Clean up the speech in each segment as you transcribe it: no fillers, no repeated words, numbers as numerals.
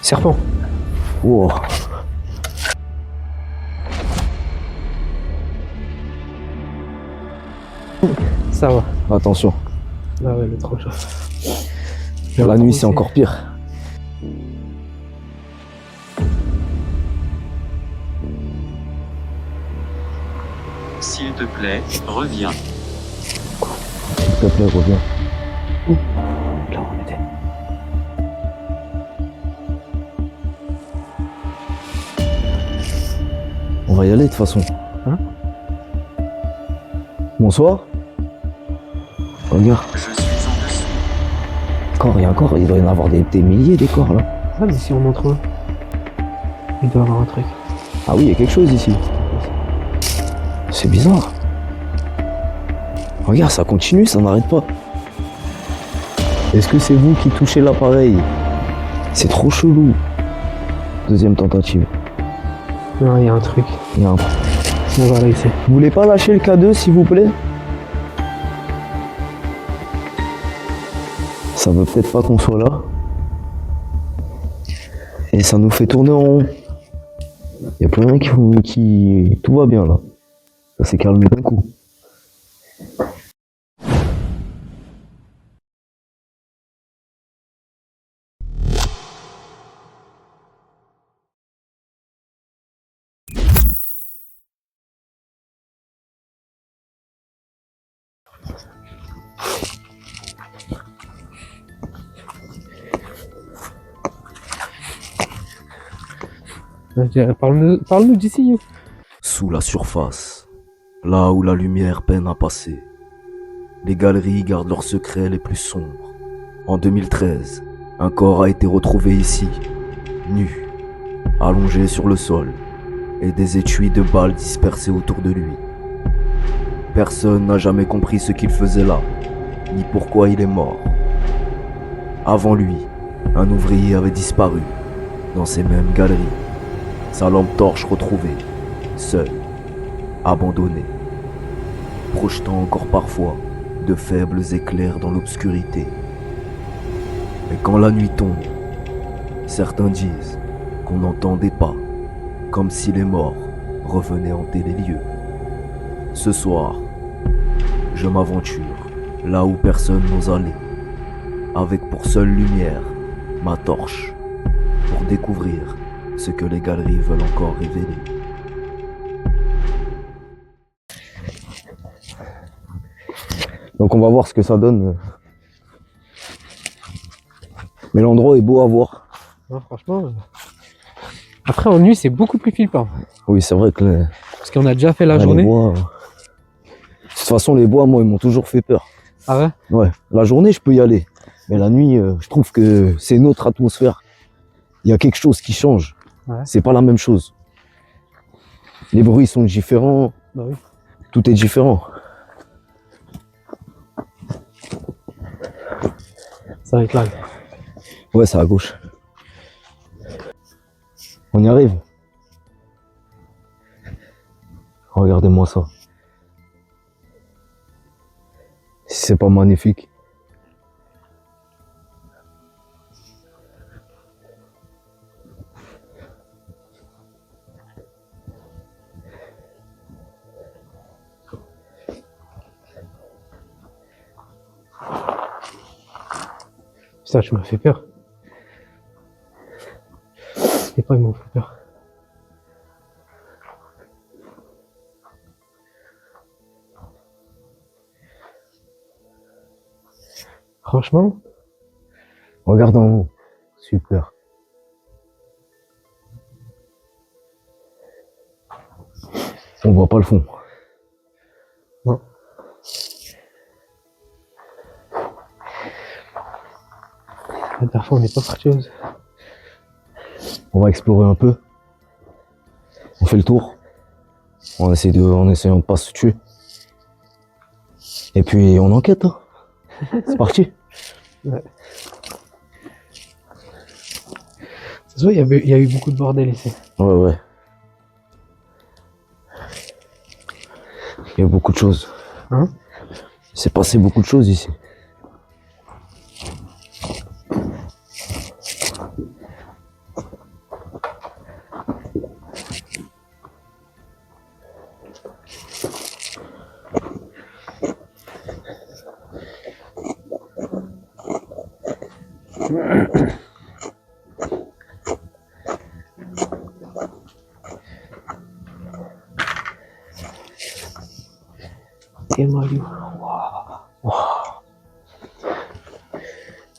Serpent. Wow. Ça va. Attention, Ah ouais, le trop chaud. la nuit c'est encore pire. S'il te plaît, reviens. S'il te plaît, reviens. Là, on était. On va y aller de toute façon. Hein? Bonsoir. Regarde, Je suis en dessous. corps, il doit y en avoir des milliers des corps là. Ah, mais si on en trouve un, il doit y avoir un truc. Ah oui, il y a quelque chose ici. C'est bizarre. Regarde, ça continue, ça n'arrête pas. Est-ce que c'est vous qui touchez l'appareil? C'est trop chelou. Deuxième tentative. Non, il y a un truc. Il y a un... On va là, ici. Vous voulez pas lâcher le K2 s'il vous plaît? Ça veut peut-être pas qu'on soit là. Et ça nous fait tourner en rond. Il n'y a plus rien qui... Tout va bien là. Ça s'est calmé d'un coup. Parle-nous d'ici. Sous la surface, là où la lumière peine à passer, les galeries gardent leurs secrets les plus sombres. En 2013, un corps a été retrouvé ici, nu, allongé sur le sol, et des étuis de balles dispersées autour de lui. Personne n'a jamais compris ce qu'il faisait là, ni pourquoi il est mort. Avant lui, un ouvrier avait disparu, dans ces mêmes galeries. Sa lampe torche retrouvée, seule, abandonnée, projetant encore parfois de faibles éclairs dans l'obscurité. Et quand la nuit tombe, certains disent qu'on n'entendait pas, comme si les morts revenaient hanter les lieux. Ce soir, je m'aventure là où personne n'ose aller, avec pour seule lumière ma torche, pour découvrir ce que les galeries veulent encore révéler. Donc on va voir ce que ça donne. Mais l'endroit est beau à voir. Non, franchement. Après, en nuit, c'est beaucoup plus flippant. Oui, c'est vrai que Parce qu'on a déjà fait la les journée. bois... De toute façon, les bois, moi, ils m'ont toujours fait peur. Ah ouais? Ouais, la journée, je peux y aller. Mais la nuit, je trouve que c'est une autre atmosphère. Il y a quelque chose qui change. Ouais. C'est pas la même chose. Les bruits sont différents. Bah oui. Tout est différent. Ça va être là. Ouais, c'est à gauche. On y arrive. Regardez-moi ça. Si c'est pas magnifique. Putain, tu m'as fait peur. Les pas, ils m'ont fait peur. Franchement, Regarde en haut. Super. On voit pas le fond. non. La dernière fois, on n'est pas parti aux... On va explorer un peu. On fait le tour. En essayant de pas se tuer. Et puis on enquête. Hein. C'est parti. Ouais. Ça se voit, il y a eu beaucoup de bordel ici. Ouais, ouais. Il y a beaucoup de choses. Hein? Il s'est passé beaucoup de choses ici. Et Mario. Waouh. Waouh.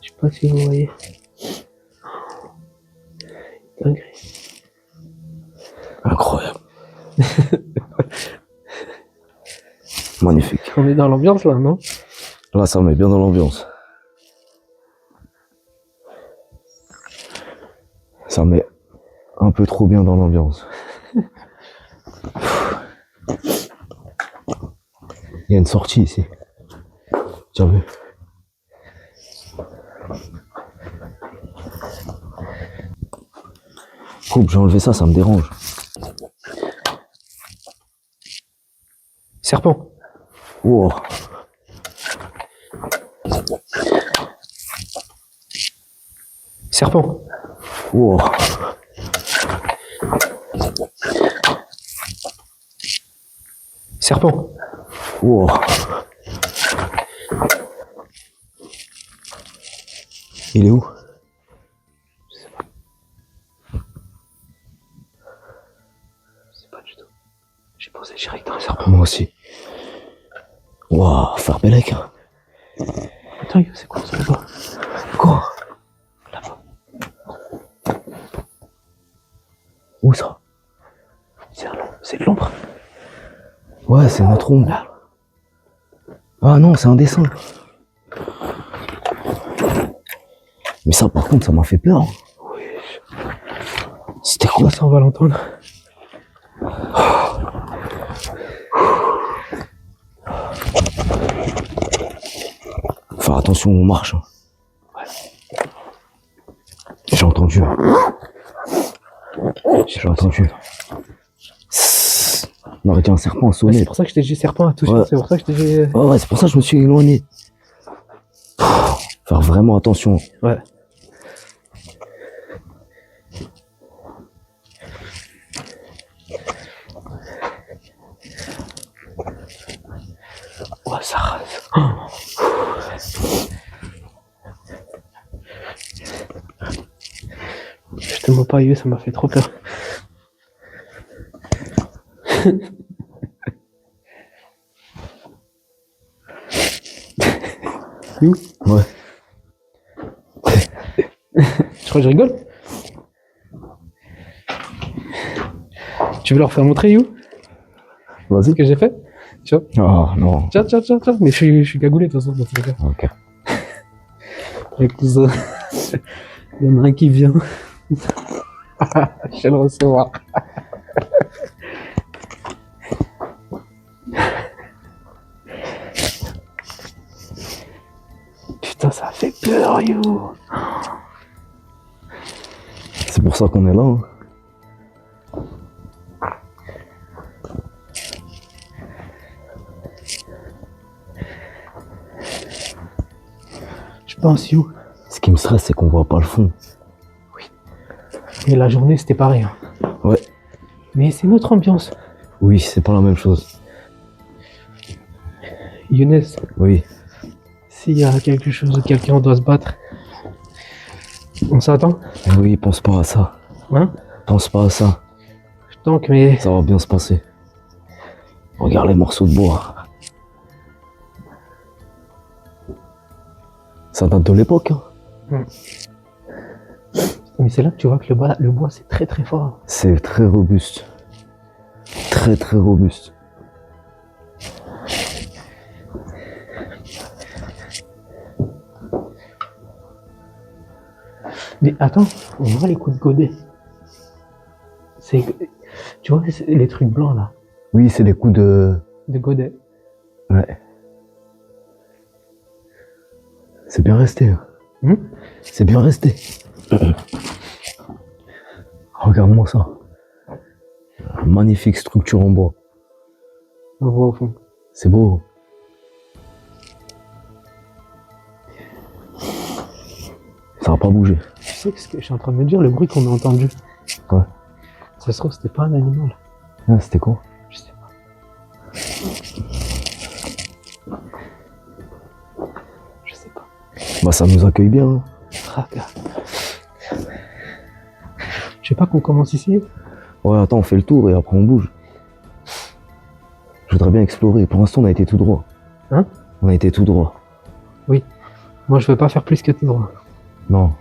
Je sais pas si vous voyez. Dinguerie. Incroyable. Magnifique. On est dans l'ambiance là, non? Là, ça met bien dans l'ambiance. Ça met un peu trop bien dans l'ambiance. Il y a une sortie ici. Tu as vu? Coupe, j'ai enlevé ça, ça me dérange. Serpent. Wow. Serpent. Wow. Serpent. Wow. Il est où? Je sais pas du tout. J'ai pensé direct dans un serpent. Moi aussi. Waouh, Farbelec. Attends, c'est quoi ça là-bas? Quoi? Là-bas. Où ça? C'est de l'ombre. Ouais, c'est notre ombre. Là. Ah non, c'est un dessin. Mais ça, par contre, ça m'a fait peur. Oui. C'était quoi? Ça, on va l'entendre. Faire attention, on marche. Hein. Ouais. J'ai entendu. J'ai entendu. On aurait dit un serpent à Ouais, sonner. c'est pour ça que je t'ai dit serpent à toucher. Ouais. C'est pour ça que je t'ai dit. Ouais, c'est pour ça que je me suis éloigné. Faire vraiment attention. Ouais. Ouais, ça rase. Je te mens pas, Yves, ça m'a fait trop peur. Ouais. Tu crois que je rigole? Tu veux leur faire montrer, You, Vas-y. ce que j'ai fait? Tu vois? Ah non. Tiens. Mais je suis cagoulé de toute façon dans tous les cas. Ok. Avec tout ça. Il y en a un qui vient. Je vais le recevoir. Putain, ça fait peur, You. C'est pour ça qu'on est là. Hein. Je pense, You. Ce qui me stresse, c'est qu'on voit pas le fond. Mais la journée, c'était pareil. Hein. Ouais. Mais c'est notre ambiance. Oui, c'est pas la même chose. Younes, Oui. s'il y a quelque chose ou quelqu'un doit se battre, on s'attend, Oui, pense pas à ça. hein? Pense pas à ça. Donc, mais Ça va bien se passer. Regarde les morceaux de bois. Ça date de l'époque. Hein. mais c'est là que tu vois que le bois c'est très très fort. C'est très robuste. Très très robuste. Mais attends, on voit les coups de godet. C'est, tu vois les trucs blancs là, Oui, c'est des coups de... de godet. Ouais. C'est bien resté. Hein. C'est bien resté. Regarde-moi ça. Magnifique structure en bois. On voit au fond. C'est beau. Ça va pas bouger. Tu sais ce que je suis en train de me dire, le bruit qu'on a entendu. Ouais. Ça se trouve c'était pas un animal. Ah, c'était quoi? Je sais pas. Je sais pas. Bah ça nous accueille bien. Hein. Ah, gars. Je sais pas qu'on commence ici. Ouais, attends, on fait le tour et après on bouge. Je voudrais bien explorer. Pour l'instant, on a été tout droit. Hein? On a été tout droit. Moi, je veux pas faire plus que tout droit. Non.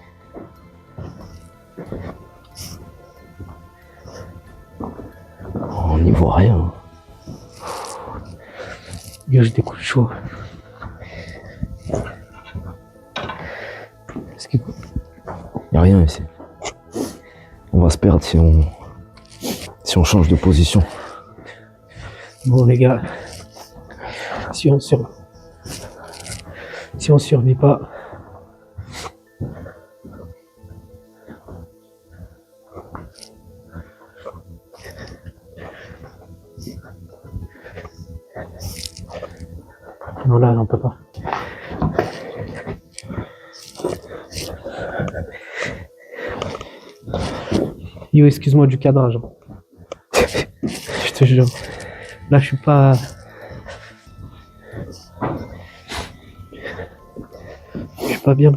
On n'y voit rien. Yo, j'ai des coups de chaud. Est-ce que... Y a rien ici. On va se perdre si on change de position. Bon, les gars, si on survit pas, non, là, on peut pas. Yo, excuse-moi du cadrage. Je te jure. Là, je suis pas... Je suis pas bien.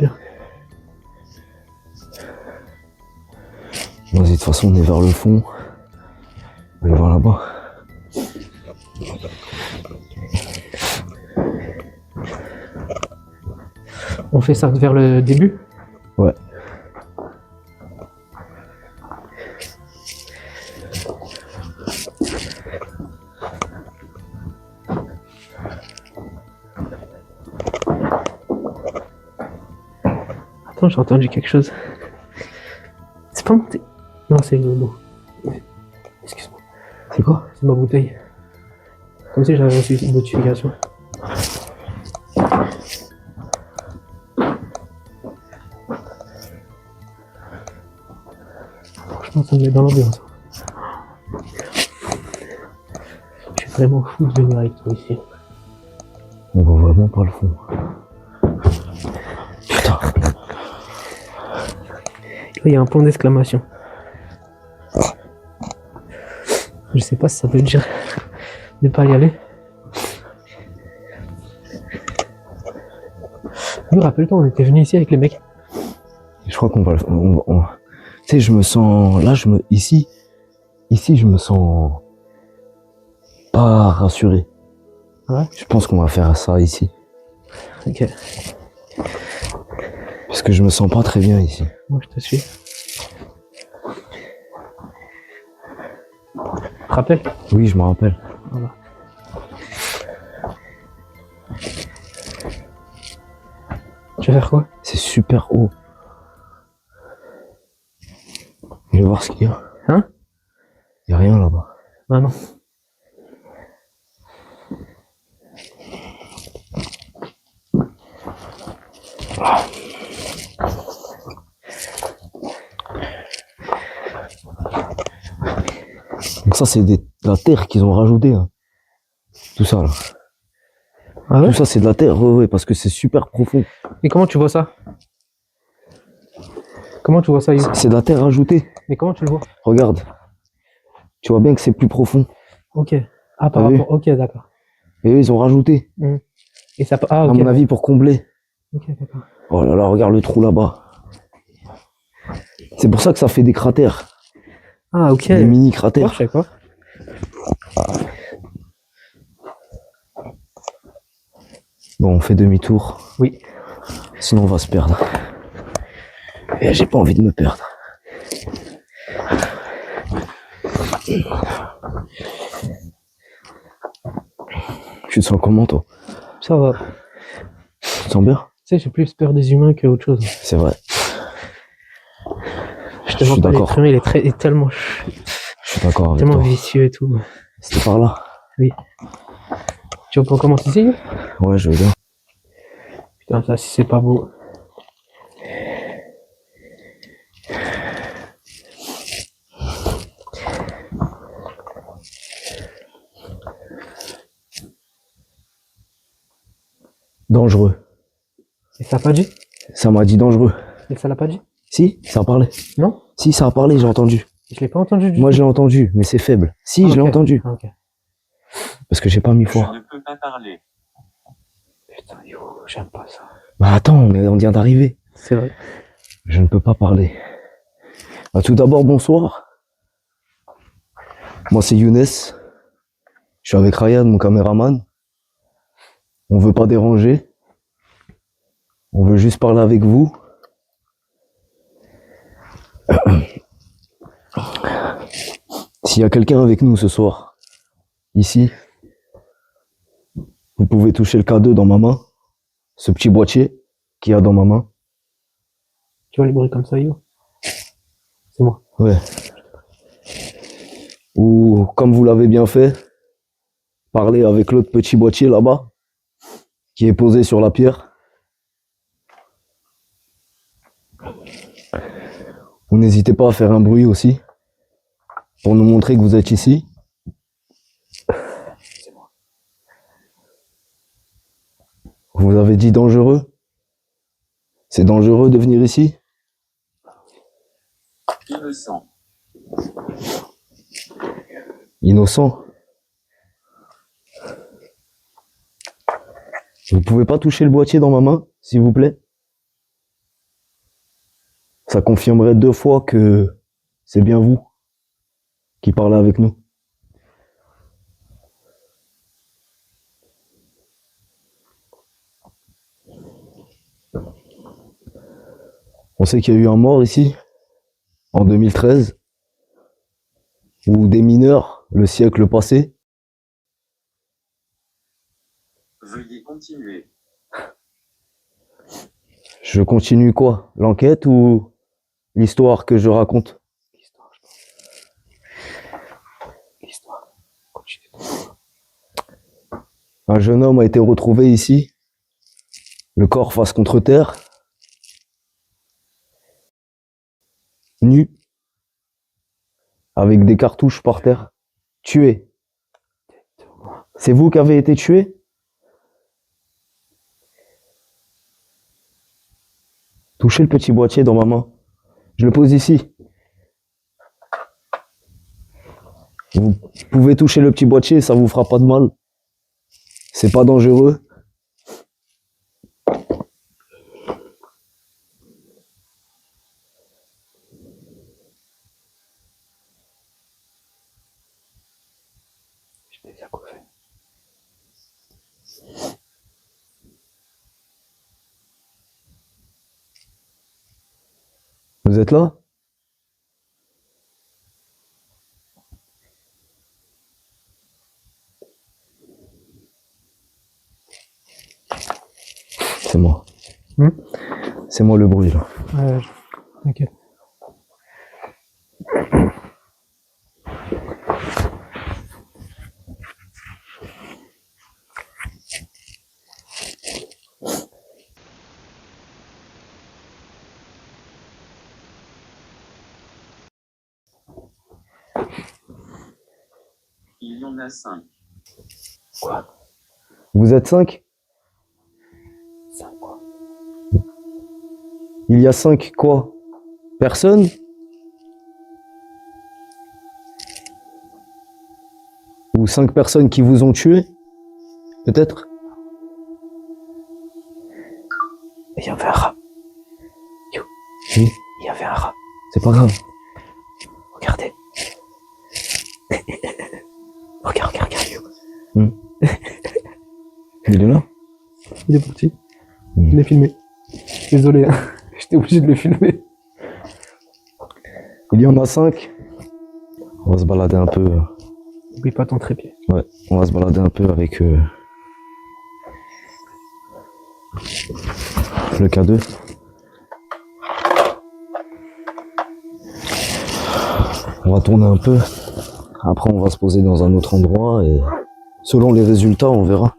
Vas-y, de toute façon, on est vers le fond. On va aller voir là-bas. On fait ça vers le début? Ouais. Attends, j'ai entendu quelque chose. C'est pas monté. Non, c'est l'eau. Excuse-moi. C'est quoi? C'est ma bouteille. Comme si j'avais reçu une notification. Franchement, ça me met dans l'ambiance. Je suis vraiment fou de venir avec toi ici. On voit vraiment pas le fond. Putain. Il y a un point d'exclamation. Je sais pas si ça veut dire ne pas y aller. Oui, rappelle-toi, on était venus ici avec les mecs. Je crois qu'on va le... Tu sais, je me sens... Là, Ici, je me sens... pas rassuré. Ouais. Je pense qu'on va faire ça ici. Ok. Parce que je me sens pas très bien ici. Moi, je te suis. Tu te rappelles? Oui, je me rappelle. Voilà. Tu vas faire quoi? C'est super haut. Je vais voir ce qu'il y a. Hein? Il y a rien là-bas. Ah non. Donc ça, c'est de la terre qu'ils ont rajouté. Hein. Tout ça, là. Ah ouais? Tout ça, c'est de la terre, ouais, parce que c'est super profond. Mais comment tu vois ça? Comment tu vois ça, You? C'est de la terre ajoutée. Mais comment tu le vois? Regarde. Tu vois bien que c'est plus profond. Ok. Ah, par T'as vu? rapport... Ok, d'accord. Et eux, ils ont rajouté. Et ça... Ah, À ok. mon avis, pour combler. Ok, d'accord. Oh là là, regarde le trou là-bas. C'est pour ça que ça fait des cratères. Ah, ok. Des mini Ouais, cratères. je sais quoi. Bon, on fait demi-tour. Oui. Sinon, on va se perdre. Et j'ai pas envie de me perdre. Tu te sens comment, toi? Ça va. Tu te sens bien? Tu sais, j'ai plus peur des humains qu'autre chose. C'est vrai. Je te Je mens suis pas, d'accord. l'être humain, il est tellement, Je suis d'accord avec tellement toi. vicieux et tout. C'était par là? Tu veux qu'on commence ici? Ouais, je veux bien. Putain, ça, si c'est pas beau. Dangereux. Et ça a pas dit? Ça m'a dit dangereux. Et ça l'a pas dit? Si, ça a parlé. Non? Si, ça a parlé, j'ai entendu. Je l'ai pas entendu du Moi, tout. je l'ai entendu, mais c'est faible. Si, Ah, je l'ai ok. entendu. Ah, ok. Parce que j'ai pas mis Je fort. ne peux pas parler. Putain, yo, j'aime pas ça. Bah attends, on vient d'arriver. C'est vrai. Je ne peux pas parler. Tout d'abord, bonsoir. Moi, c'est Younes. Je suis avec Ryan, mon caméraman. On veut pas déranger. On veut juste parler avec vous. S'il y a quelqu'un avec nous ce soir, ici, vous pouvez toucher le K2 dans ma main, ce petit boîtier qu'il y a dans ma main. Tu vois les bruits comme ça, Yo? C'est moi. Ouais. Ou, comme vous l'avez bien fait, parler avec l'autre petit boîtier là-bas, qui est posé sur la pierre. Vous n'hésitez pas à faire un bruit aussi, pour nous montrer que vous êtes ici. Vous avez dit dangereux? C'est dangereux de venir ici? Innocent. Innocent? Vous pouvez pas toucher le boîtier dans ma main, s'il vous plaît? Ça confirmerait 2 fois que c'est bien vous qui parlez avec nous. On sait qu'il y a eu un mort ici, en 2013, ou des mineurs le siècle passé. Veuillez continuer. Je continue quoi? L'enquête ou l'histoire que je raconte? L'histoire, je pense. L'histoire. Continue. Un jeune homme a été retrouvé ici, le corps face contre terre, nu, avec des cartouches par terre, tué. C'est vous qui avez été tué? Touchez le petit boîtier dans ma main. Je le pose ici. Vous pouvez toucher le petit boîtier, ça vous fera pas de mal. C'est pas dangereux. Je t'ai déjà coiffé. Vous êtes là? C'est moi. C'est moi le bruit là. Ouais, t'inquiète. Il y en a 5. Quoi? Vous êtes 5? 5 quoi? Il y a 5 quoi? Personne? Ou 5 personnes qui vous ont tué? Peut-être? Il y avait un rat. Yo, Oui, il y avait un rat. c'est pas grave. Regardez. Regarde, yo. Il est là? Il est parti. Je l'ai filmé. Désolé, hein. J'étais obligé de le filmer. Il y en a 5. On va se balader un peu. N'oublie pas ton trépied. Ouais, on va se balader un peu avec le K2. On va tourner un peu. Après, on va se poser dans un autre endroit et selon les résultats, on verra.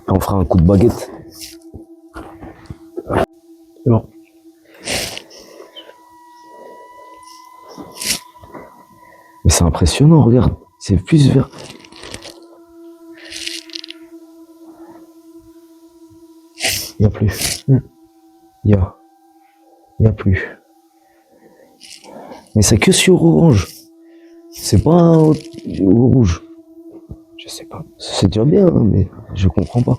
On fera un coup de baguette. C'est bon. Mais c'est impressionnant, regarde. C'est plus vers... Il n'y a plus. Il y a plus. Mais c'est que sur orange. C'est pas au rouge. Je sais pas. C'est déjà bien, hein, mais je comprends pas.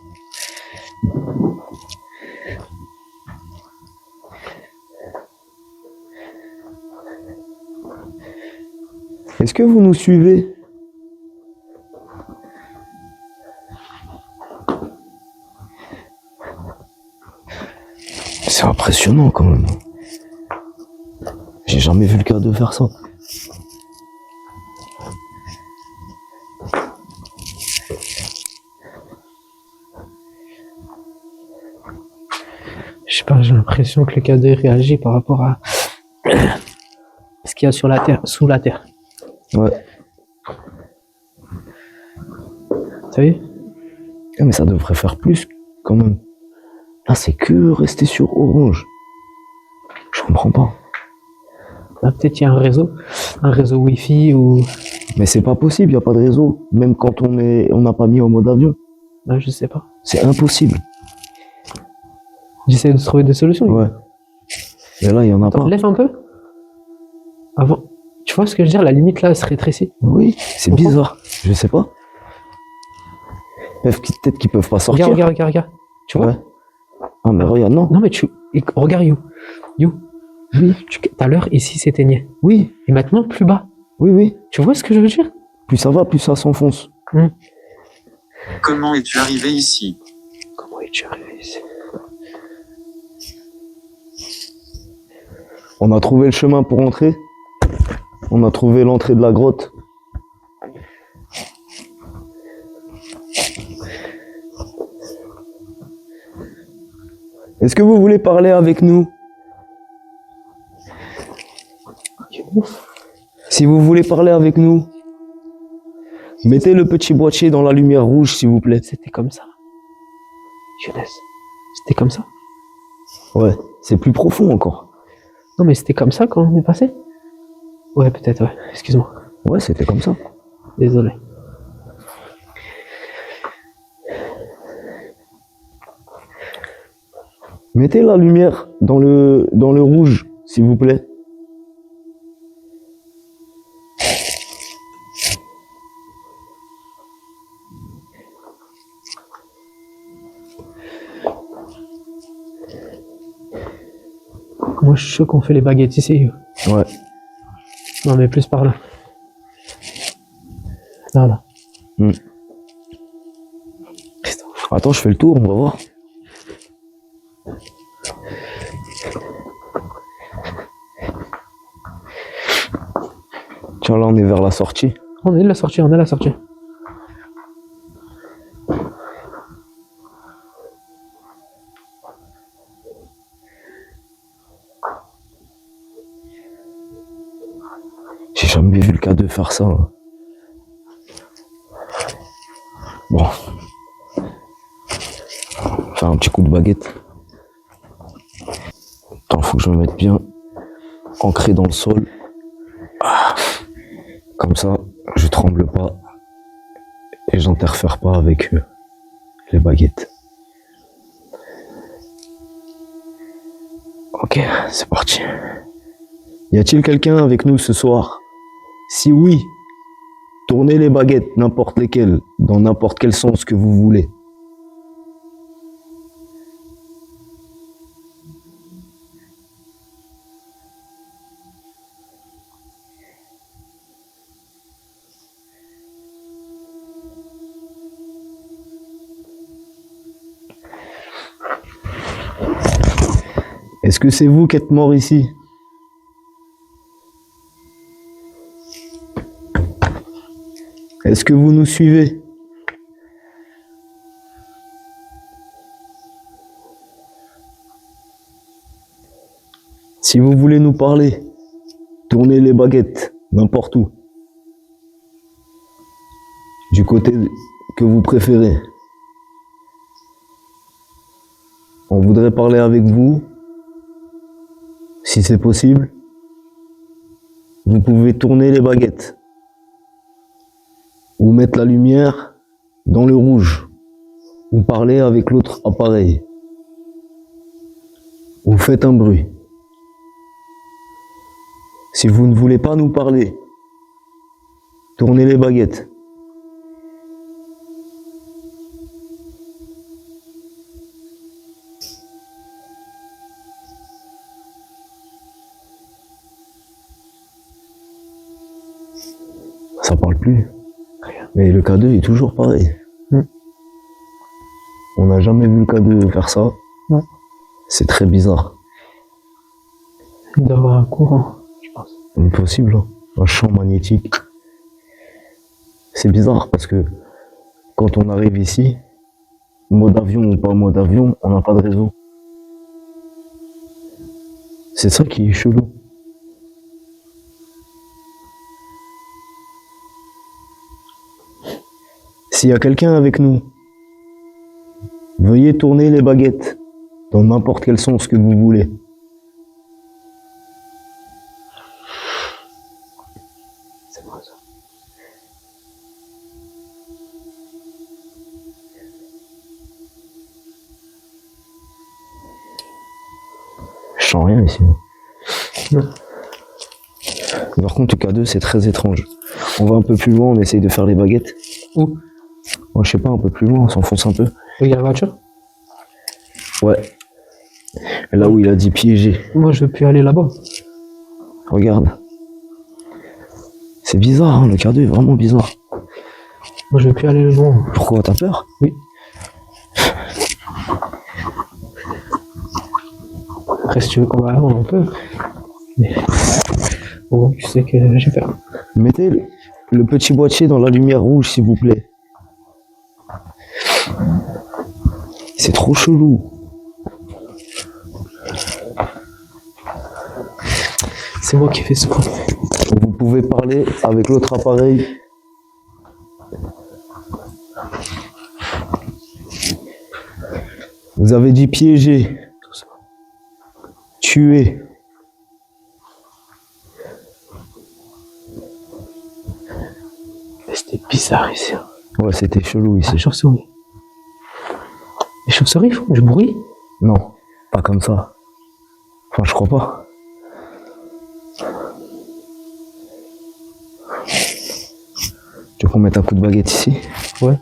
Est-ce que vous nous suivez? C'est impressionnant quand même. J'ai jamais vu le cas de faire ça. Je sais pas, j'ai l'impression que le cadet réagit par rapport à ce qu'il y a sur la terre, sous la terre. Ouais. T'as vu? Ah, mais ça devrait faire plus quand même. Là, c'est que rester sur orange. Je comprends pas. Là, peut-être qu'il y a un réseau Wi-Fi ou. Mais c'est pas possible, il n'y a pas de réseau. Même quand on n'a pas mis en mode avion. Là, je sais pas. C'est impossible. J'essaie de trouver des solutions. Ouais. Et là, il n'y en a Attends, pas. lève un peu. Avant. Tu vois ce que je veux dire? La limite là, elle se rétrécit. Oui, c'est Pourquoi? bizarre. Je sais pas. Peut-être qu'ils peuvent pas sortir. Regarde. Tu vois? Ouais. Ah, mais regarde, non. Non, mais regarde, You. Oui, Tout à l'heure, ici, s'éteignait. oui, Et maintenant, plus bas. oui. Tu vois ce que je veux dire? Plus ça va, plus ça s'enfonce. Comment es-tu arrivé ici? Comment es-tu arrivé ici? On a trouvé le chemin pour entrer. On a trouvé l'entrée de la grotte. Est-ce que vous voulez parler avec nous? Si vous voulez parler avec nous, mettez le petit boîtier dans la lumière rouge, s'il vous plaît. C'était comme ça. Jeunesse. C'était comme ça. Ouais, c'est plus profond encore. Non, mais c'était comme ça quand on est passé? Ouais, peut-être, ouais. Excuse-moi. Ouais, c'était comme ça. Désolé. Mettez la lumière dans le rouge, s'il vous plaît. Moi, je suis chaud qu'on fait les baguettes ici. Ouais. Non, mais plus par là. Là. Hmm. Attends, je fais le tour, on va voir. Tiens, là, on est vers la sortie. On est à la sortie. J'ai jamais vu le cas de faire ça. Hein. Bon. Faire un petit coup de baguette. Attends, faut que je me mette bien ancré dans le sol. Ah. Comme ça, je tremble pas et j'interfère pas avec les baguettes. Ok, c'est parti. Y a-t-il quelqu'un avec nous ce soir? Si oui, tournez les baguettes, n'importe lesquelles, dans n'importe quel sens que vous voulez. Est-ce que c'est vous qui êtes mort ici? Est-ce que vous nous suivez? Si vous voulez nous parler, tournez les baguettes, n'importe où. Du côté que vous préférez. On voudrait parler avec vous. Si c'est possible, vous pouvez tourner les baguettes. Ou mettre la lumière dans le rouge. Ou parler avec l'autre appareil. Ou faites un bruit. Si vous ne voulez pas nous parler, tournez les baguettes. parle plus. Rien. Mais le K2 est toujours pareil. Hmm. On n'a jamais vu le K2 faire ça. Ouais. C'est très bizarre. Il doit avoir un courant, je pense. Impossible, hein. Un champ magnétique. C'est bizarre parce que quand on arrive ici, mode avion ou pas mode avion, on n'a pas de réseau. C'est ça qui est chelou. S'il y a quelqu'un avec nous, veuillez tourner les baguettes dans n'importe quel sens que vous voulez. C'est moi ça. Je sens rien ici. Non. Par contre, le K2, c'est très étrange. On va un peu plus loin, on essaye de faire les baguettes. Où? Oh, je sais pas, un peu plus loin, on s'enfonce un peu. Il y a la voiture? Ouais. Là où il a dit piéger. Moi, je veux plus aller là-bas. Regarde. C'est bizarre, hein, le K2 est vraiment bizarre. Moi, je veux plus aller loin. Pourquoi, t'as peur? Oui. Après, si tu veux qu'on va avant, on peut. Mais bon, tu sais que j'ai peur. Mettez le petit boîtier dans la lumière rouge, s'il vous plaît. C'est trop chelou. C'est moi qui fais ce coup. Vous pouvez parler avec l'autre appareil. Vous avez dit piéger, tuer. Mais c'était bizarre ici. Hein. Ouais, c'était chelou ici. Les chauves-souris. Les chauves-souris font du bruit? Non, pas comme ça. Enfin, je crois pas. Tu veux qu'on mette un coup de baguette ici? Ouais.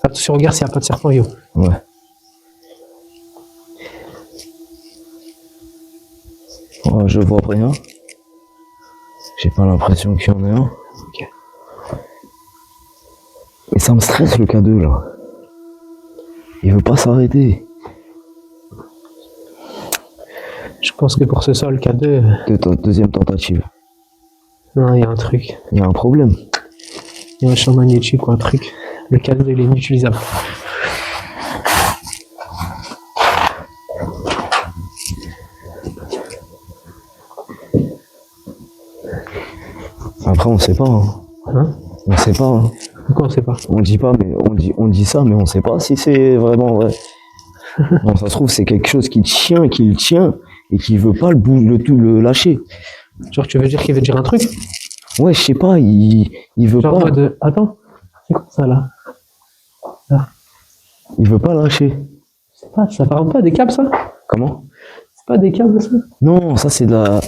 Attention, regarde s'il n'y a pas de serpent, yo. Ouais. Oh, je vois rien. J'ai pas l'impression qu'il y en ait un. Ok. Mais ça me stresse le K2 là. Il veut pas s'arrêter. Je pense que pour ce sol, K2, Deuxième tentative. non, il y a un truc. Il y a un problème. Il y a un champ magnétique ou un truc. Le K2, il est inutilisable. Après, on sait pas. Hein. Hein? On sait pas. Hein. Pourquoi on sait pas? On dit pas, mais on dit ça, mais on sait pas si c'est vraiment vrai. Bon, ça se trouve, c'est quelque chose qui tient, et qui veut pas le lâcher. Genre, tu veux dire qu'il veut dire un truc? Ouais, je sais pas, il veut Genre, pas. en mode, attends, c'est quoi ça là? Il veut pas lâcher. Je sais pas, ça apparente pas à des câbles ça? Comment? C'est pas des câbles ça? Non, ça c'est de la.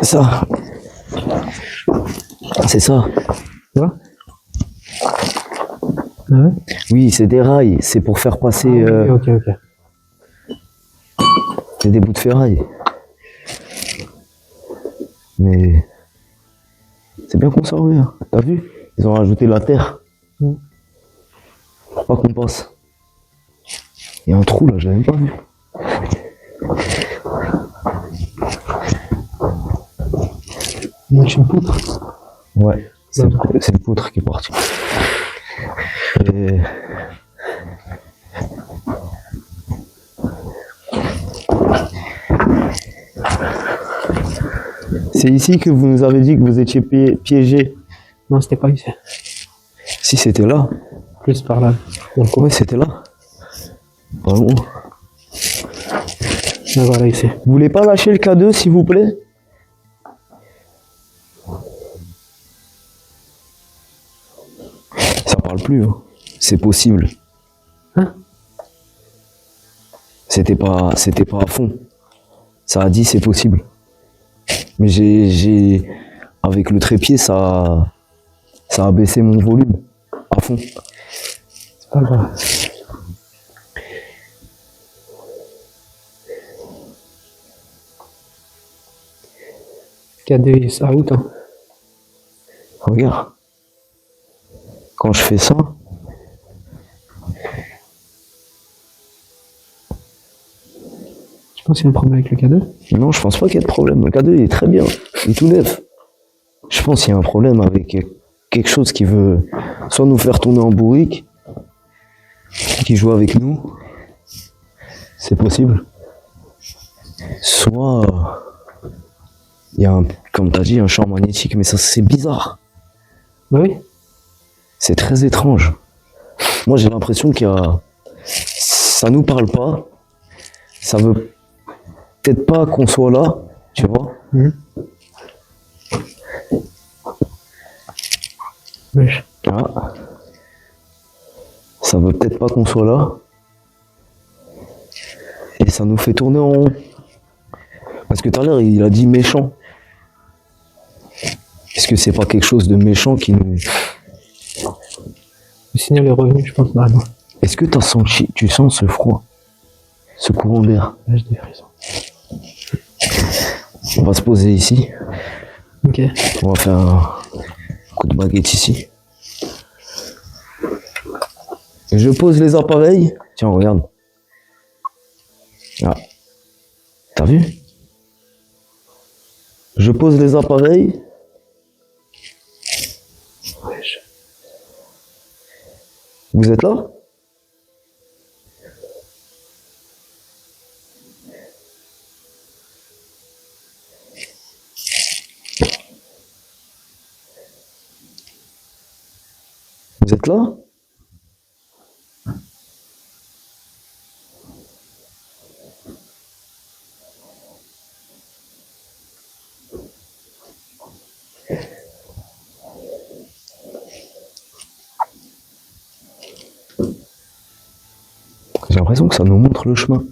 Ça. C'est ça. Tu vois? Ah ouais? Oui, c'est des rails. C'est pour faire passer. Ah, ok, ok. C'est des bouts de ferraille. Mais. C'est bien conservé. Hein. T'as vu? Ils ont rajouté la terre. Mm. Pour pas qu'on passe. Il y a un trou là, je l'avais même pas vu. Moi, je suis une poutre. Ouais, c'est le poutre qui est parti. Et... C'est ici que vous nous avez dit que vous étiez piégé. Non, c'était pas ici. Si c'était là. Plus par là. Dans le coin. Ouais, c'était là. Vraiment. Ah, voilà, ici. Vous voulez pas lâcher le K2 s'il vous plaît? Ça parle plus, hein. C'est possible. Hein? C'était pas à fond. Ça a dit c'est possible. Mais j'ai avec le trépied ça a baissé mon volume à fond. C'est pas grave. qu'il y a des orang-outans. Regarde. Quand je fais ça, Je pense qu'il y a un problème avec le K2. non, je pense pas qu'il y ait de problème. Le K2 il est très bien, il est tout neuf. Je pense qu'il y a un problème avec quelque chose qui veut soit nous faire tourner en bourrique, qui joue avec nous, c'est possible. Soit il y a, comme tu as dit, un champ magnétique, mais ça c'est bizarre. Bah oui. C'est très étrange. Moi j'ai l'impression qu'il y a... Ça nous parle pas, ça veut peut-être pas qu'on soit là, tu vois. Wesh. Ah. Ça veut peut-être pas qu'on soit là. Et ça nous fait tourner en rond. Parce que tout à l'heure, il a dit méchant. Est-ce que c'est pas quelque chose de méchant qui nous... Le signal est revenu, je pense, normalement. Est-ce que tu sens ce froid? Ce courant d'air? Là, j'ai des frissons. On va se poser ici. Ok. On va faire un coup de baguette ici. Je pose les appareils. Tiens, regarde. Ah. T'as vu? Je pose les appareils. Wesh. Vous êtes là? Vous êtes là? J'ai l'impression que ça nous montre le chemin.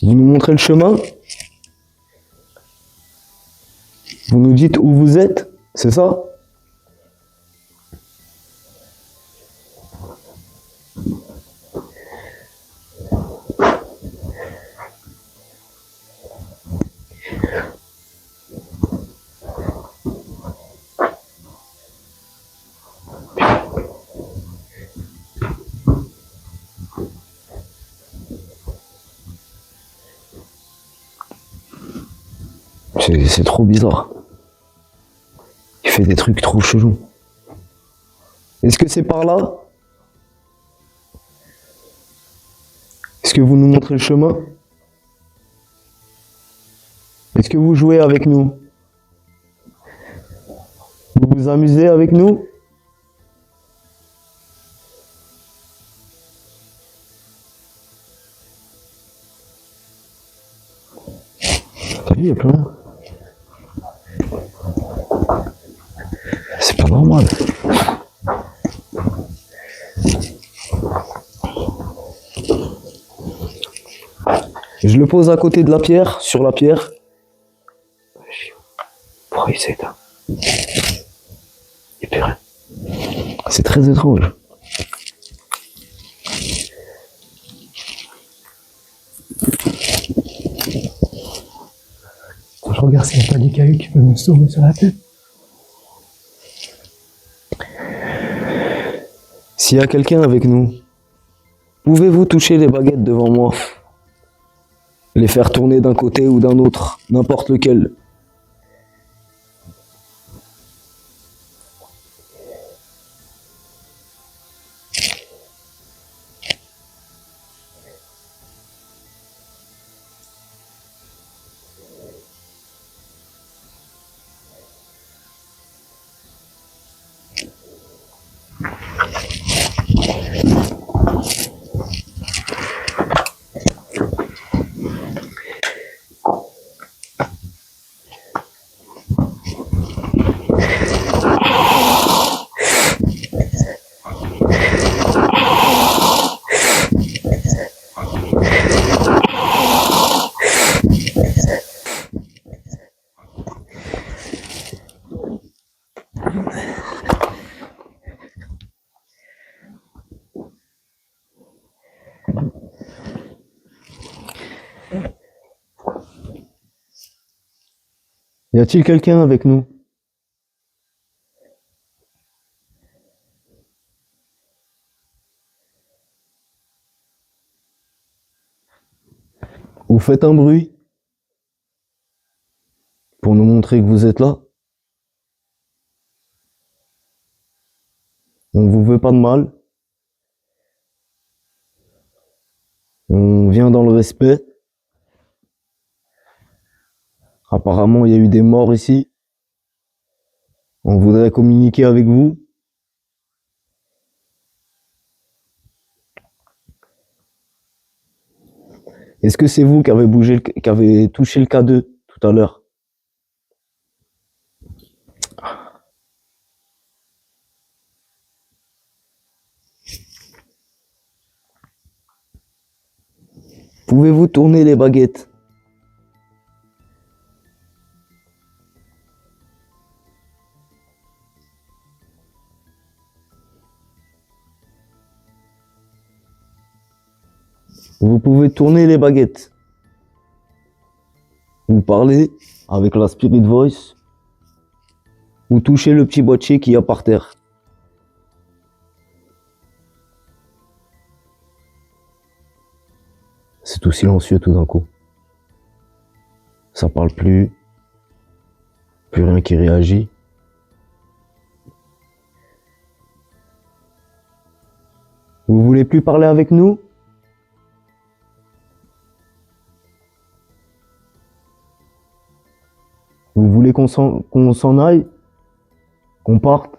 Vous nous montrez le chemin. Vous nous dites où vous êtes, c'est ça? C'est trop bizarre. Il fait des trucs trop chelous. Est-ce que c'est par là? Est-ce que vous nous montrez le chemin? Est-ce que vous jouez avec nous? Vous vous amusez avec nous? T'as vu, il y a plus rien. C'est pas normal. Je le pose à côté de la pierre, sur la pierre. Pourquoi il s'éteint? Il n'y a plus rien. C'est très étrange. Je regarde s'il n'y a pas des cailloux qui peuvent me sauver sur la tête. S'il y a quelqu'un avec nous, pouvez-vous toucher les baguettes devant moi? Les faire tourner d'un côté ou d'un autre, n'importe lequel. Y a-t-il quelqu'un avec nous? Vous faites un bruit pour nous montrer que vous êtes là. On vous veut pas de mal. On vient dans le respect. Apparemment, il y a eu des morts ici. On voudrait communiquer avec vous. Est-ce que c'est vous qui avez qui avez touché le K2 tout à l'heure? Pouvez-vous tourner les baguettes? Vous pouvez tourner les baguettes. Vous parlez avec la Spirit Voice. Ou touchez le petit boîtier qu'il y a par terre. C'est tout silencieux tout d'un coup. Ça parle plus. Plus rien qui réagit. Vous voulez plus parler avec nous? Vous voulez qu'on s'en aille? Qu'on parte?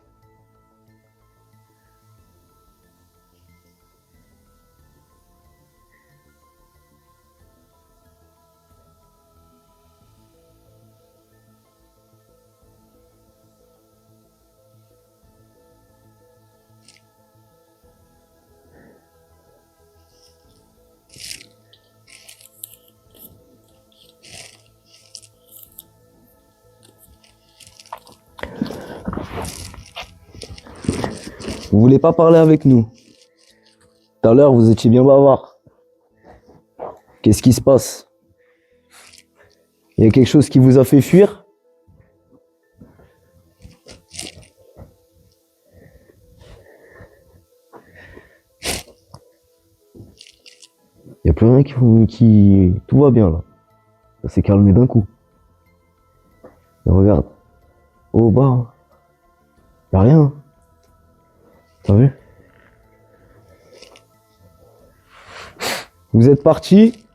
Vous voulez pas parler avec nous? Tout à l'heure, vous étiez bien bavard. Qu'est-ce qui se passe? Il y a quelque chose qui vous a fait fuir? Il n'y a plus rien qui... Tout va bien là. Ça s'est calmé d'un coup. Et regarde. Au bas. Il n'y a rien. T'as vu? Vous êtes parti?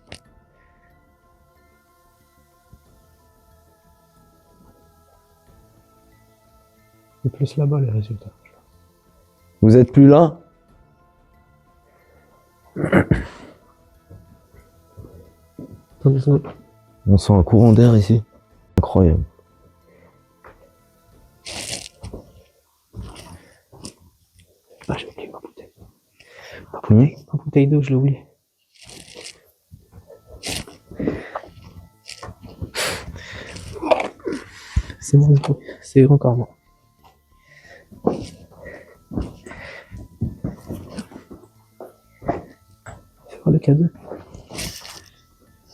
C'est plus là-bas les résultats. Vous êtes plus là? Attendez. On sent un courant d'air ici. Incroyable. Ah, j'ai oublié ma bouteille. Ma bouteille d'eau, je l'ai oublié. C'est bon, c'est encore moi. Fais voir le cadeau.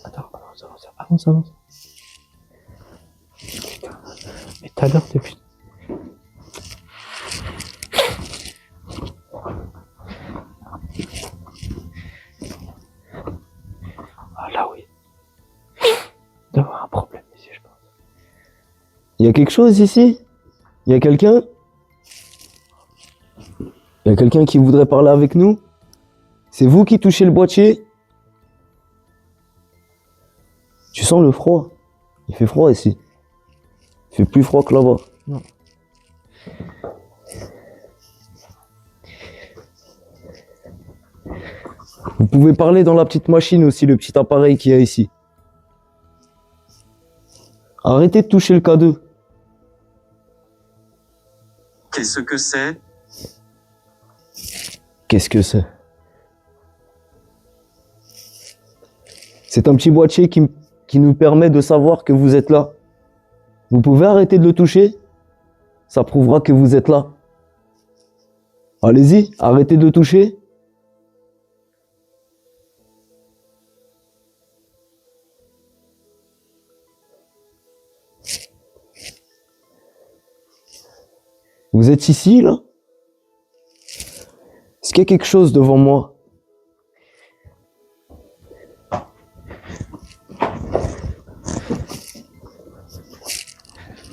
Attends, avance. Putain. Mais tout à l'heure, depuis. Ah là, oui. Il doit y avoir un problème ici, je pense. Il y a quelque chose ici? Il y a quelqu'un? Il y a quelqu'un qui voudrait parler avec nous? C'est vous qui touchez le boîtier? Tu sens le froid? Il fait froid ici. Il fait plus froid que là-bas. Non. Vous pouvez parler dans la petite machine aussi, le petit appareil qu'il y a ici. Arrêtez de toucher le K2. Qu'est-ce que c'est? Qu'est-ce que c'est? C'est un petit boîtier qui nous permet de savoir que vous êtes là. Vous pouvez arrêter de le toucher? Ça prouvera que vous êtes là. Allez-y, arrêtez de le toucher. Vous êtes ici, là? Est-ce qu'il y a quelque chose devant moi?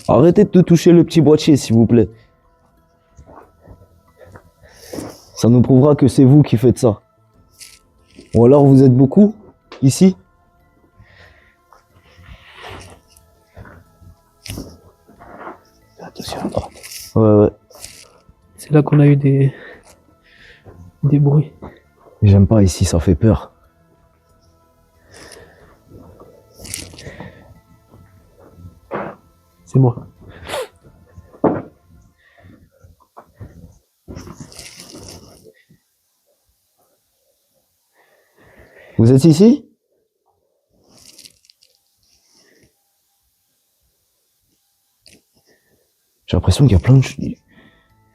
Arrêtez de toucher le petit boîtier, s'il vous plaît. Ça nous prouvera que c'est vous qui faites ça. Ou alors vous êtes beaucoup, ici? Attention à droite. Ouais. C'est là qu'on a eu des bruits. J'aime pas ici, ça fait peur. C'est moi. Vous êtes ici? J'ai l'impression qu'il y a plein de...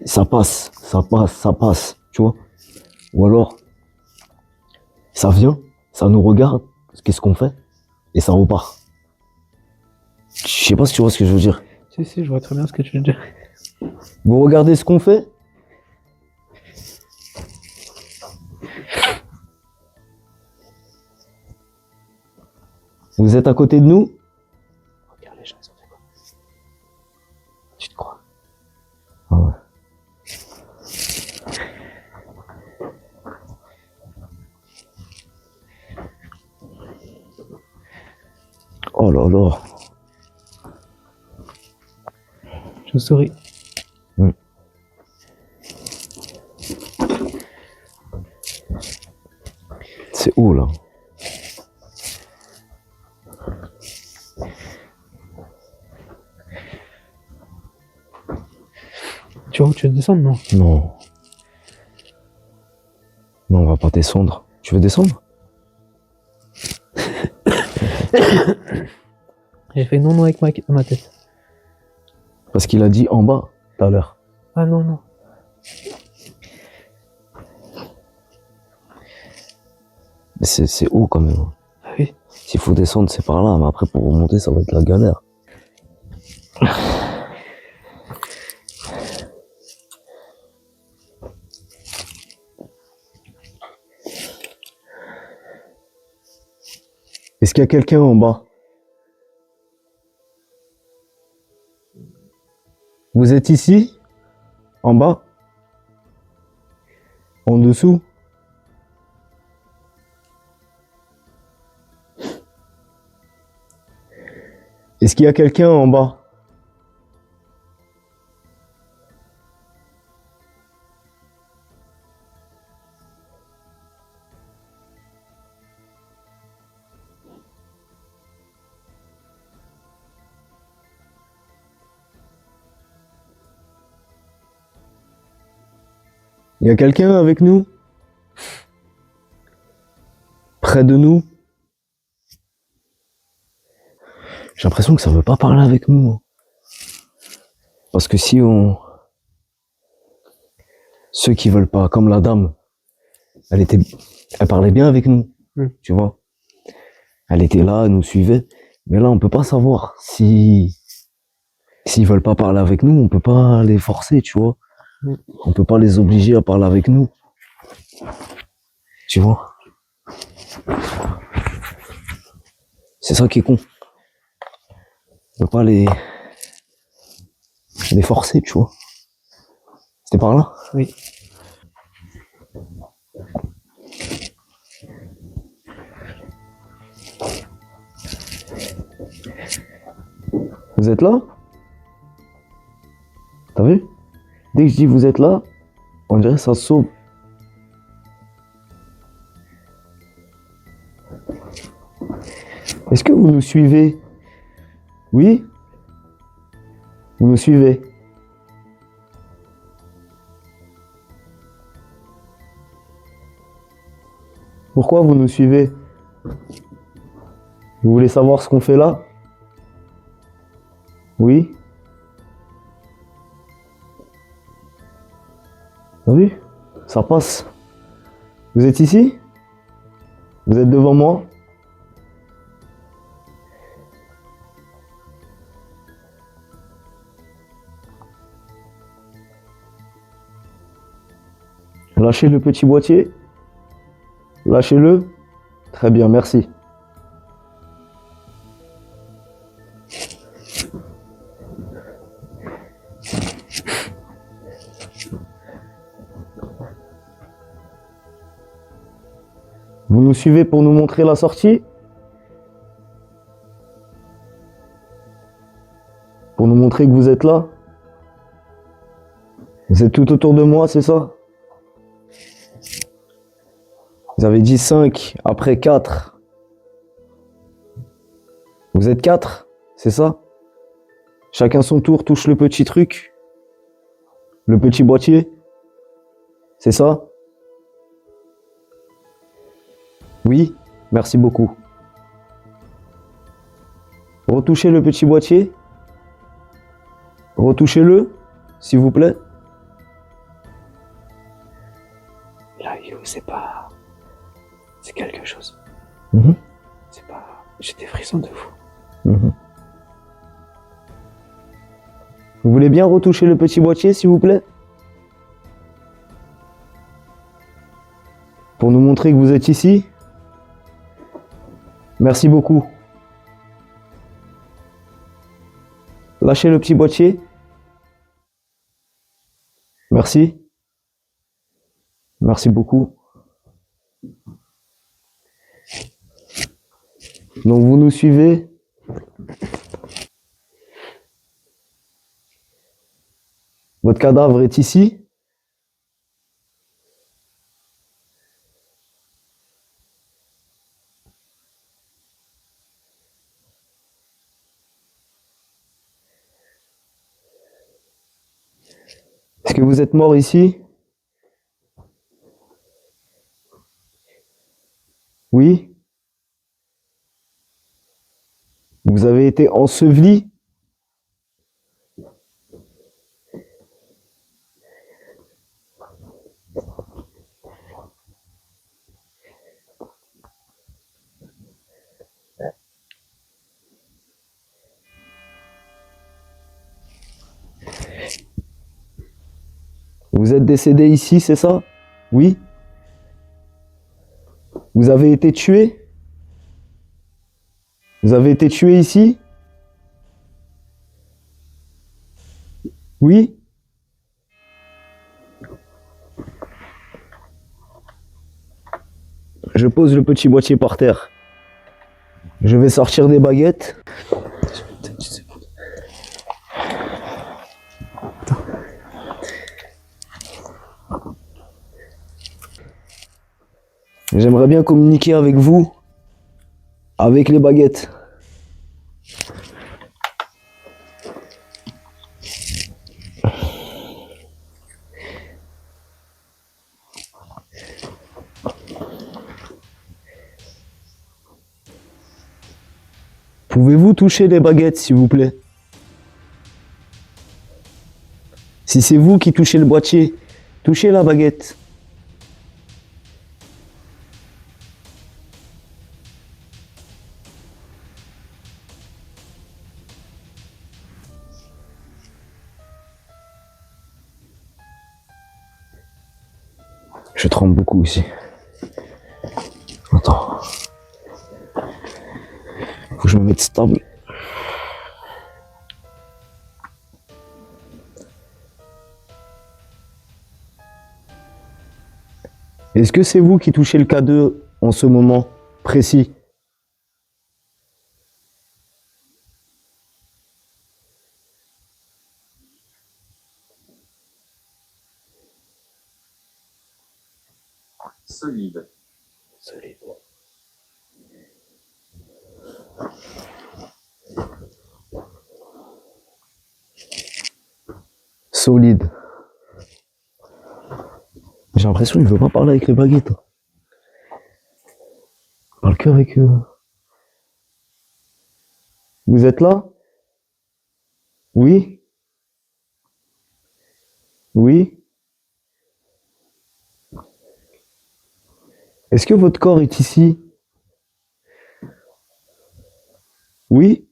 Ça passe, tu vois? Ou alors, ça vient, ça nous regarde, qu'est-ce qu'on fait? Et ça repart. Je sais pas si tu vois ce que je veux dire. Si, je vois très bien ce que tu veux dire. Vous regardez ce qu'on fait? Vous êtes à côté de nous? Regarde les gens, ils ont fait quoi? Tu te crois? Ah ouais. Oh là là. Je souris. C'est haut là. Tu vois où tu veux descendre, non? Non. Non, on va pas descendre. Tu veux descendre? J'ai fait non avec ma tête. Parce qu'il a dit en bas tout à l'heure. Ah non. Mais c'est haut quand même. Ah oui. S'il faut descendre, c'est par là. Mais après, pour remonter, ça va être la galère. Est-ce qu'il y a quelqu'un en bas? Vous êtes ici? En bas? En dessous? Est-ce qu'il y a quelqu'un en bas? Il y a quelqu'un avec nous? Près de nous? J'ai l'impression que ça veut pas parler avec nous. Parce que si on... Ceux qui veulent pas, comme la dame, elle parlait bien avec nous, tu vois. Elle était là, elle nous suivait. Mais là, on peut pas savoir s'ils veulent pas parler avec nous, on peut pas les forcer, tu vois. On peut pas les obliger à parler avec nous. Tu vois. C'est ça qui est con. On peut pas les forcer, tu vois. C'était par là? Oui. Vous êtes là? T'as vu? Dès que je dis vous êtes là, on dirait que ça sauve. Est-ce que vous nous suivez? Oui? Vous nous suivez? Pourquoi vous nous suivez? Vous voulez savoir ce qu'on fait là? Oui? T'as vu? Ça passe. Vous êtes ici? Vous êtes devant moi? Lâchez le petit boîtier. Lâchez-le. Très bien, merci. Vous nous suivez pour nous montrer la sortie? Pour nous montrer que vous êtes là? Vous êtes tout autour de moi, c'est ça? Vous avez dit 5, après 4. Vous êtes 4, c'est ça? Chacun son tour touche le petit truc. Le petit boîtier. C'est ça? Oui, merci beaucoup. Retouchez le petit boîtier. Retouchez-le, s'il vous plaît. Là, yo, c'est pas. C'est quelque chose. Mhm, C'est pas. J'ai des frissons de fou. mhm. Vous voulez bien retoucher le petit boîtier, s'il vous plaît? Pour nous montrer que vous êtes ici. Merci beaucoup. Lâchez le petit boîtier. Merci. Merci beaucoup. Donc vous nous suivez. Votre cadavre est ici. Est-ce que vous êtes mort ici? Oui. Vous avez été enseveli? Vous êtes décédé ici, c'est ça? Oui. Vous avez été tué? Vous avez été tué ici? Oui. Je pose le petit boîtier par terre. Je vais sortir des baguettes. J'aimerais bien communiquer avec vous, avec les baguettes. Pouvez-vous toucher les baguettes, s'il vous plaît? Si c'est vous qui touchez le boîtier, touchez la baguette. Je tremble beaucoup ici. Attends. Faut que je me mette stable. Est-ce que c'est vous qui touchez le K2 en ce moment précis? Solide. Solide. Solide. J'ai l'impression qu'il veut pas parler avec les baguettes. Il parle que avec eux. Vous êtes là? Oui? Oui? Est-ce que votre corps est ici? Oui?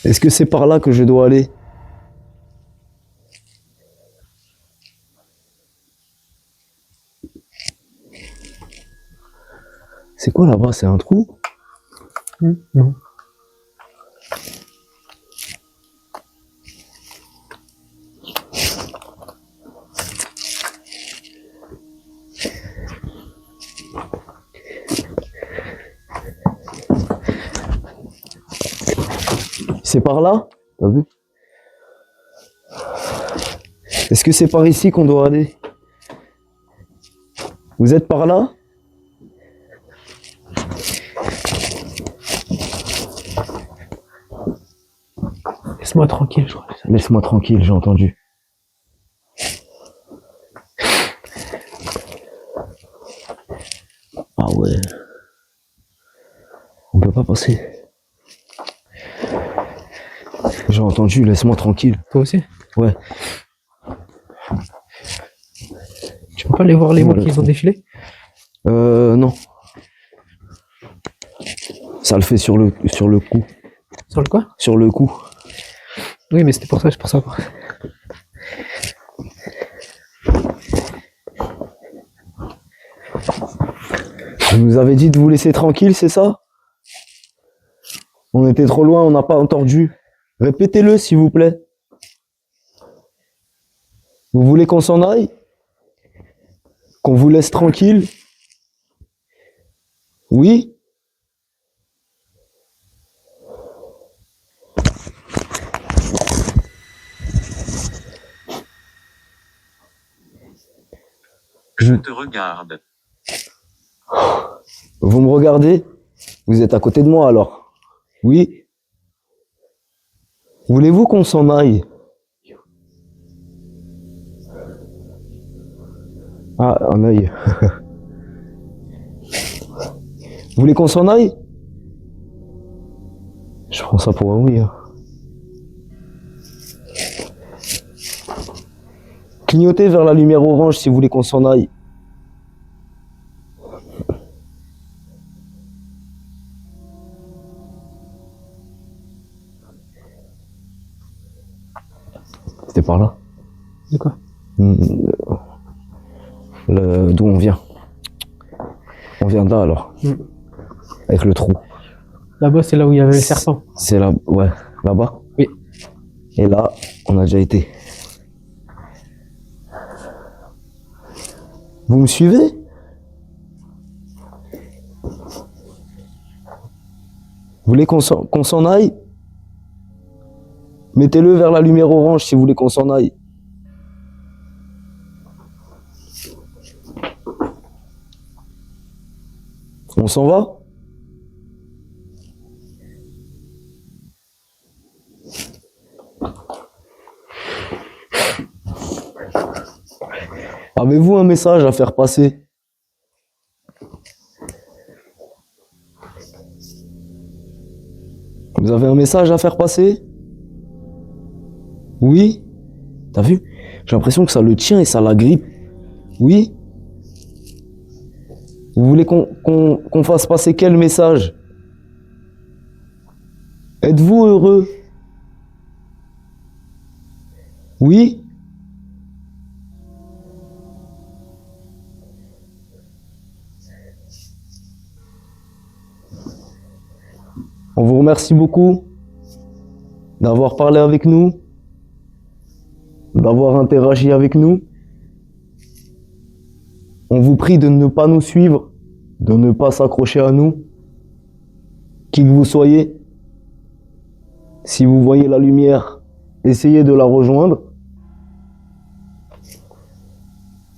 Est-ce que c'est par là que je dois aller? C'est quoi là-bas? C'est un trou? Non. C'est par là? T'as vu? Est-ce que c'est par ici qu'on doit aller? Vous êtes par là? Laisse-moi tranquille, je crois. Laisse-moi tranquille, j'ai entendu. Ah ouais. On peut pas passer. J'ai entendu, laisse-moi tranquille. Toi aussi? Ouais. Tu peux pas aller voir les mots Voilà. qui ont défilé? Non. Ça le fait sur le coup. Sur le quoi? Sur le coup. Oui, mais c'était pour ça, c'est pour savoir. Je vous avais dit de vous laisser tranquille, c'est ça? On était trop loin, on n'a pas entendu. Répétez-le, s'il vous plaît. Vous voulez qu'on s'en aille? Qu'on vous laisse tranquille? Oui? Je te regarde. Vous me regardez? Vous êtes à côté de moi alors? Oui? Voulez-vous qu'on s'en aille? Ah, un œil. Vous voulez qu'on s'en aille? Je prends ça pour un oui. Hein. Clignotez vers la lumière orange si vous voulez qu'on s'en aille. C'était par là. De quoi? D'où on vient. On vient de là alors. Avec le trou. Là-bas, c'est là où il y avait le serpent. C'est là, ouais, là-bas. Oui. Et là, on a déjà été. Vous me suivez? Vous voulez qu'on s'en aille? Mettez-le vers la lumière orange si vous voulez qu'on s'en aille. On s'en va? Avez-vous un message à faire passer? Vous avez un message à faire passer? Oui? T'as vu? J'ai l'impression que ça le tient et ça l'agrippe. Oui? Vous voulez qu'on fasse passer quel message? Êtes-vous heureux? Oui? On vous remercie beaucoup d'avoir parlé avec nous, d'avoir interagi avec nous. On vous prie de ne pas nous suivre, de ne pas s'accrocher à nous, qui que vous soyez. Si vous voyez la lumière, essayez de la rejoindre.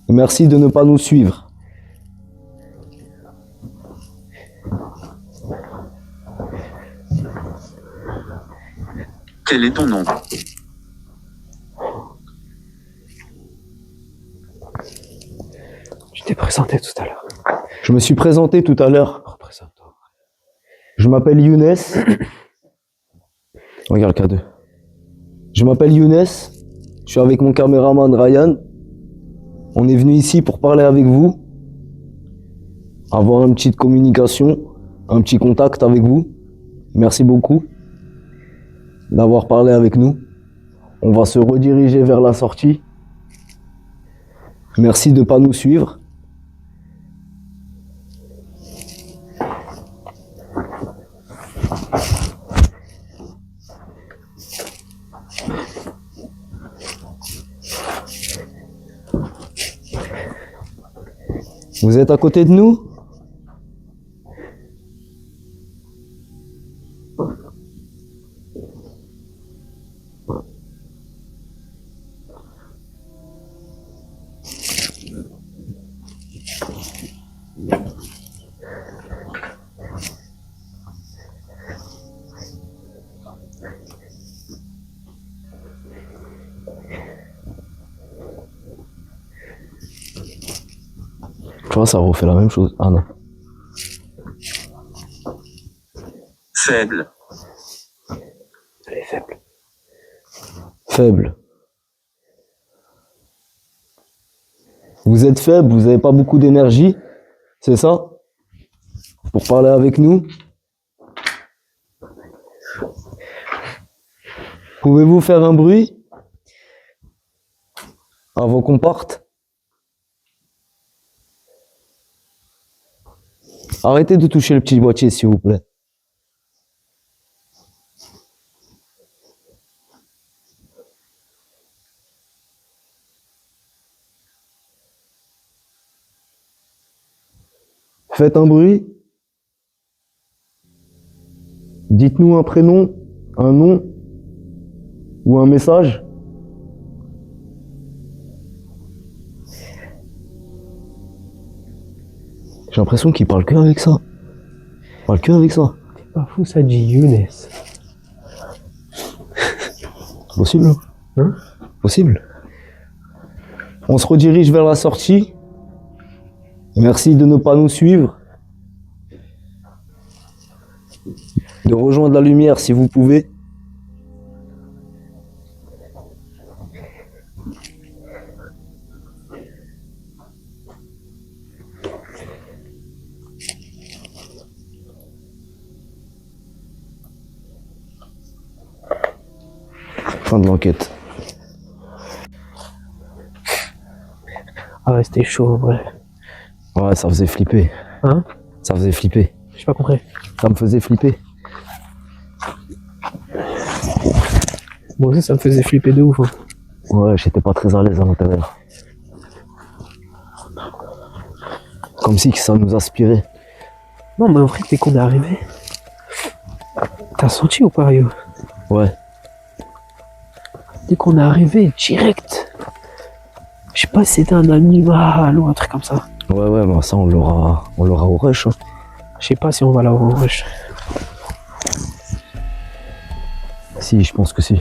Merci de ne pas nous suivre. Quel est ton nom? Je t'ai présenté tout à l'heure. Je me suis présenté tout à l'heure. Représente-toi. Je m'appelle Younes. Regarde le K2. Je m'appelle Younes. Je suis avec mon caméraman Ryan. On est venu ici pour parler avec vous. Avoir une petite communication, un petit contact avec vous. Merci beaucoup. d'avoir parlé avec nous. On va se rediriger vers la sortie. Merci de ne pas nous suivre. Vous êtes à côté de nous? Tu vois, ça refait la même chose. Ah non. Faible. Elle est faible. Faible. Vous êtes faible, vous n'avez pas beaucoup d'énergie, c'est ça? Pour parler avec nous? Pouvez-vous faire un bruit avant qu'on parte? Arrêtez de toucher le petit boîtier, s'il vous plaît. Faites un bruit. Dites-nous un prénom, un nom ou un message. J'ai l'impression qu'il parle que avec ça. Il parle que avec ça. T'es pas fou, ça dit Younes. Possible? Hein? Possible. On se redirige vers la sortie. Merci de ne pas nous suivre. De rejoindre la lumière si vous pouvez. Fin de l'enquête. Ah ouais, c'était chaud en vrai. Ouais, ça faisait flipper. Hein? Ça faisait flipper. J'ai pas compris. Ça me faisait flipper. Moi aussi, ça me faisait flipper de ouf. Hein. Ouais, j'étais pas très à l'aise à l'intérieur. Comme si ça nous aspirait. Non, mais en vrai, dès qu'on est arrivé, t'as senti ou pas, Rio? Ouais. Dès qu'on est arrivé, direct. Je sais pas si c'était un animal ou un truc comme ça. Ouais, mais ça, on l'aura au rush. Hein. Je sais pas si on va l'avoir en rush. Si, je pense que si.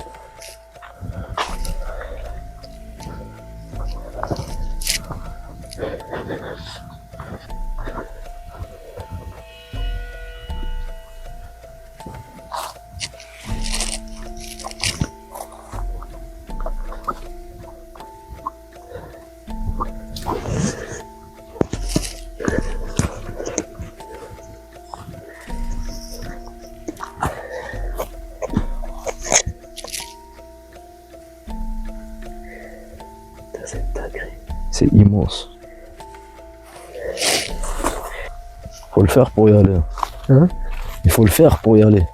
C'est immense. Faut le faire pour y aller. Hein? Il faut le faire pour y aller.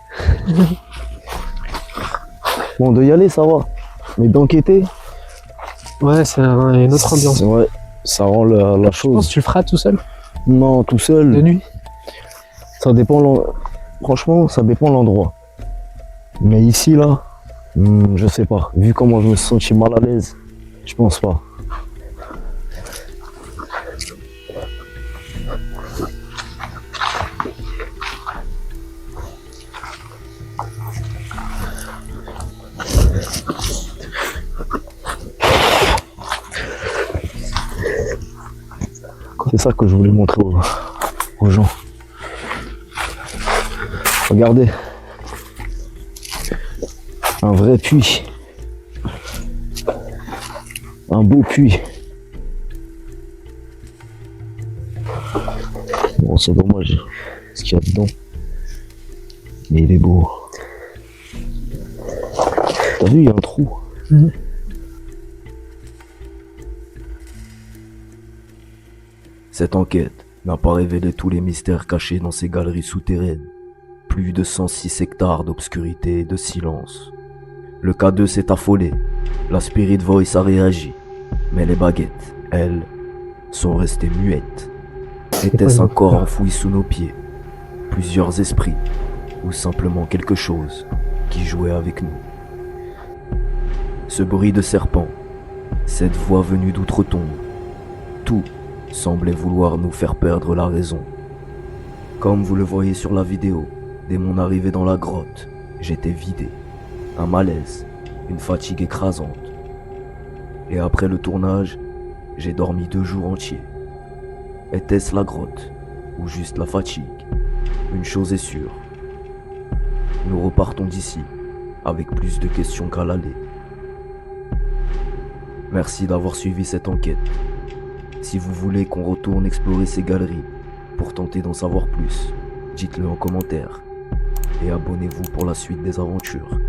Bon, de y aller, ça va. Mais d'enquêter, Ouais, c'est une autre ambiance. ouais, ça rend la Je pense que chose. tu le feras tout seul, Non, tout de seul, nuit. ça dépend. Franchement, ça dépend de l'endroit. Mais ici, là, je sais pas. Vu comment je me suis senti mal à l'aise, je pense pas. C'est ça que je voulais montrer aux gens. Regardez. Un vrai puits. Un beau puits. Bon, c'est dommage ce qu'il y a dedans. Mais il est beau. T'as vu, il y a un trou. Cette enquête n'a pas révélé tous les mystères cachés dans ces galeries souterraines. Plus de 106 hectares d'obscurité et de silence. Le K2 s'est affolé, la Spirit Voice a réagi, mais les baguettes, elles, sont restées muettes. Était-ce un corps enfoui sous nos pieds, plusieurs esprits, ou simplement quelque chose qui jouait avec nous? Ce bruit de serpent, cette voix venue d'outre-tombe, tout semblait vouloir nous faire perdre la raison. Comme vous le voyez sur la vidéo, dès mon arrivée dans la grotte, j'étais vidé. Un malaise, une fatigue écrasante. Et après le tournage, j'ai dormi 2 jours entiers. Était-ce la grotte ou juste la fatigue? Une chose est sûre. Nous repartons d'ici avec plus de questions qu'à l'aller. Merci d'avoir suivi cette enquête. Si vous voulez qu'on retourne explorer ces galeries pour tenter d'en savoir plus, dites-le en commentaire et abonnez-vous pour la suite des aventures.